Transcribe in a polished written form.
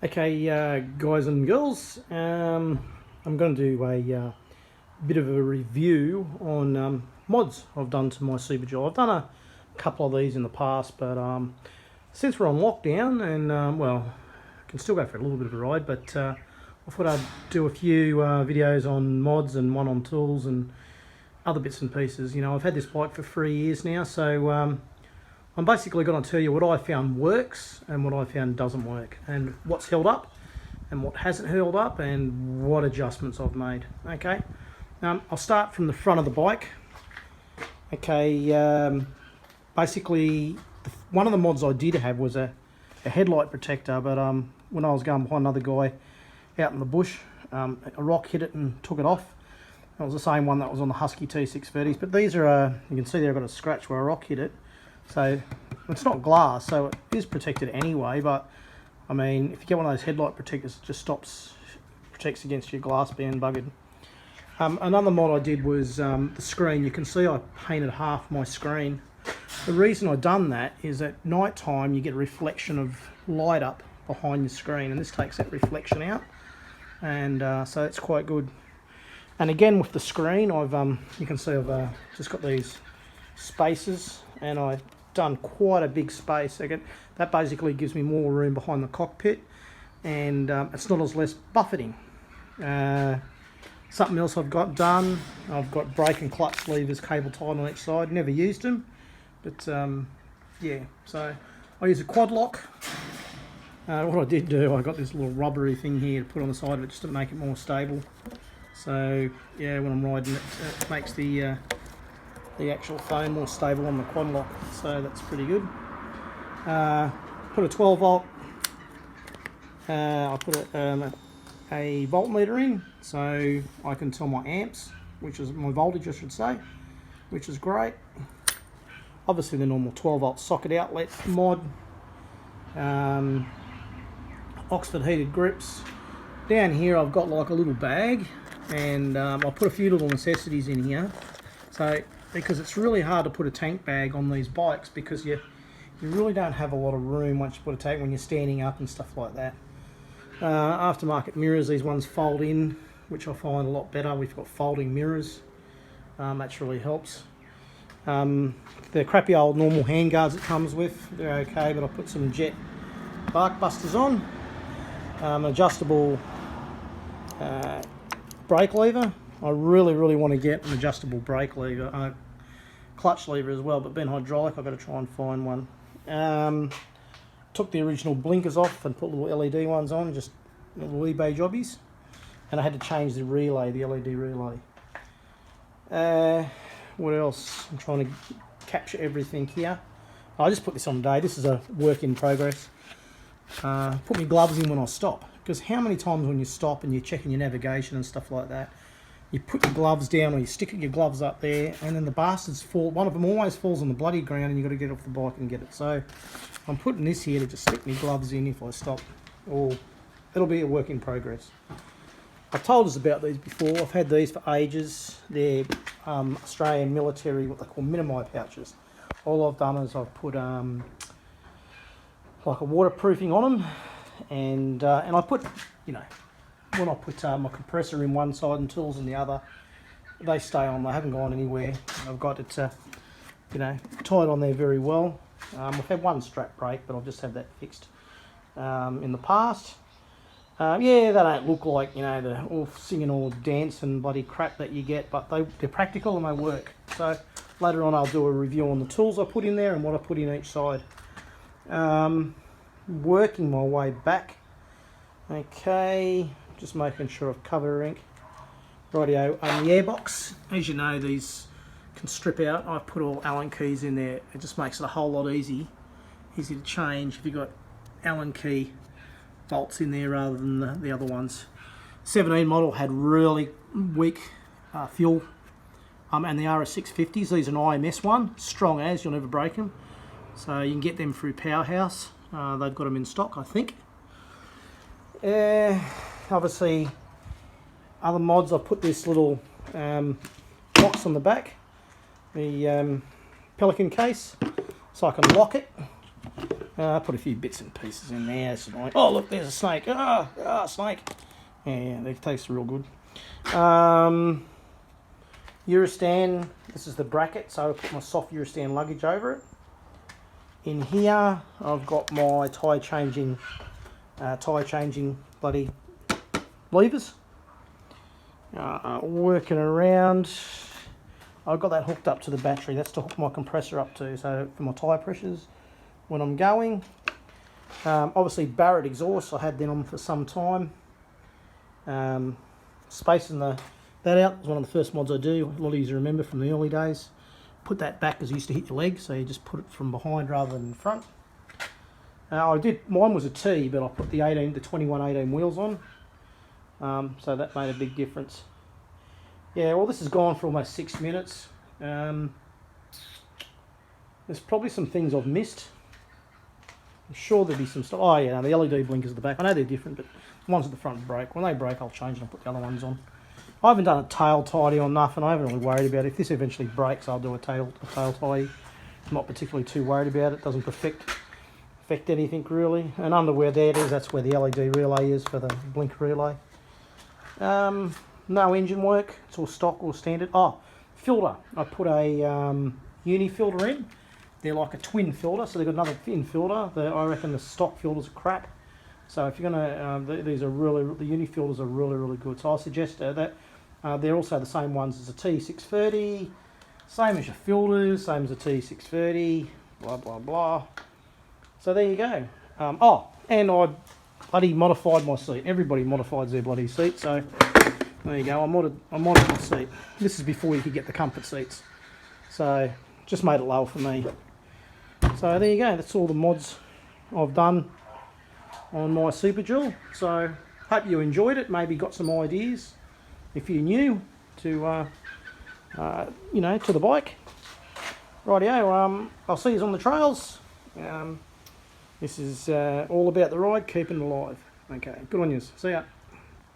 Okay, guys and girls, I'm going to do a bit of a review on mods I've done to my Superdual. I've done a couple of these in the past, but since we're on lockdown and, well, I can still go for a little bit of a ride, but I thought I'd do a few videos on mods and one on tools and other bits and pieces. You know, I've had this bike for 3 years now, so I'm basically going to tell you what I found works and what I found doesn't work, and what's held up and what hasn't held up, and what adjustments I've made. Okay, I'll start from the front of the bike. Okay, basically one of the mods I did have was a headlight protector, but when I was going behind another guy out in the bush, a rock hit it and took it off. It was the same one that was on the Husky T630s, but these are, you can see there I've got a scratch where a rock hit it. So it's not glass, so it is protected anyway, but I mean, if you get one of those headlight protectors, it just protects against your glass being buggered. Another mod I did was the screen. You can see I painted half my screen. The reason I done that is at night time you get a reflection of light up behind your screen, and this takes that reflection out, and so it's quite good. And again with the screen, I've you can see I've just got these spaces, and I've done quite a big space. Again, that basically gives me more room behind the cockpit, and it's not as less buffeting. Something else I've got done, I've got brake and clutch levers cable tied on each side. Never used them, but yeah, so I use a quad lock. What I did do, I got this little rubbery thing here to put on the side of it just to make it more stable. So yeah, when I'm riding it, it makes the actual phone more stable on the quad lock, so that's pretty good. Put a 12 volt, I put a voltmeter in, so I can tell my amps, which is my voltage I should say, which is great. Obviously the normal 12 volt socket outlet mod, Oxford heated grips. Down here I've got like a little bag, and I put a few little necessities in here, so because it's really hard to put a tank bag on these bikes, because you really don't have a lot of room once you put a tank when you're standing up and stuff like that. Aftermarket mirrors, these ones fold in, which I find a lot better. We've got folding mirrors, that really helps. The crappy old normal handguards it comes with, they're okay, but I put some jet bark busters on. Adjustable brake lever. I really want to get an adjustable brake lever, clutch lever as well, but being hydraulic I've got to try and find one. Took the original blinkers off and put little LED ones on, just little eBay jobbies, and I had to change the relay, the LED relay. What else? I'm trying to capture everything here. I just put this on today. This is a work in progress. Put my gloves in when I stop, because how many times when you stop and you're checking your navigation and stuff like that, you put your gloves down or you stick your gloves up there, and then the bastards fall. One of them always falls on the bloody ground, and you've got to get off the bike and get it. So I'm putting this here to just stick my gloves in if I stop, or it'll be a work in progress. I've told us about these before. I've had these for ages. They're Australian military, what they call minimi pouches. All I've done is I've put like a waterproofing on them, and I put, you know, when I put my compressor in one side and tools in the other, they stay on. They haven't gone anywhere. I've got it, you know, tied on there very well. I've had one strap break, but I've just had that fixed in the past. Yeah, they don't look like, you know, the all singing or dance and bloody crap that you get, but they're practical and they work. So later on I'll do a review on the tools I put in there and what I put in each side. Working my way back. Okay, just making sure I've covered everything. Rightio, the airbox, as you know, these can strip out. I've put all Allen keys in there. It just makes it a whole lot easy to change if you've got Allen key bolts in there rather than the other ones. 17 model had really weak fuel, and the RS650s, these are an IMS one, strong as, you'll never break them. So you can get them through Powerhouse. They've got them in stock, I think. Obviously, other mods, I've put this little box on the back, the Pelican case, so I can lock it. I put a few bits and pieces in there. It's annoying. Oh, look, there's a snake. Snake. Yeah, they taste real good. Urostan, this is the bracket, so I put my soft Urostan luggage over it. In here, I've got my tyre changing bloody levers. Working around. I've got that hooked up to the battery. That's to hook my compressor up to, so for my tyre pressures when I'm going. Obviously Barrett exhaust, I had them on for some time. Spacing that out was one of the first mods I do. A lot of you remember from the early days. Put that back as you used to hit your leg, so you just put it from behind rather than in front. Mine was a T, but I put the 21/18 wheels on, so that made a big difference. Yeah, well, this has gone for almost 6 minutes. There's probably some things I've missed. I'm sure there'll be some stuff. Oh yeah, no, the LED blinkers at the back. I know they're different, but the ones at the front break. When they break, I'll change them and put the other ones on. I haven't done a tail tidy or nothing. I haven't really worried about it. If this eventually breaks, I'll do a tail tidy. I'm not particularly too worried about it. Doesn't affect anything really. And underwhere there it is, that's where the LED relay is for the blink relay. No engine work. It's all stock or standard. Oh, filter. I put a uni filter in. They're like a twin filter, so they've got another thin filter. I reckon the stock filters are crap. So if you're gonna, the uni filters are really good. So I suggest that they're also the same ones as the T630, same as your filters, same as the T630, blah blah blah. So there you go. And I bloody modified my seat. Everybody modifies their bloody seat. So there you go. I modded my seat. This is before you could get the comfort seats. So just made it lower for me. So there you go. That's all the mods I've done on my Superdual. So hope you enjoyed it. Maybe got some ideas if you're new to to the bike. Rightio. I'll see you on the trails. This is all about the ride, keeping it alive. Okay, good on yous. See ya.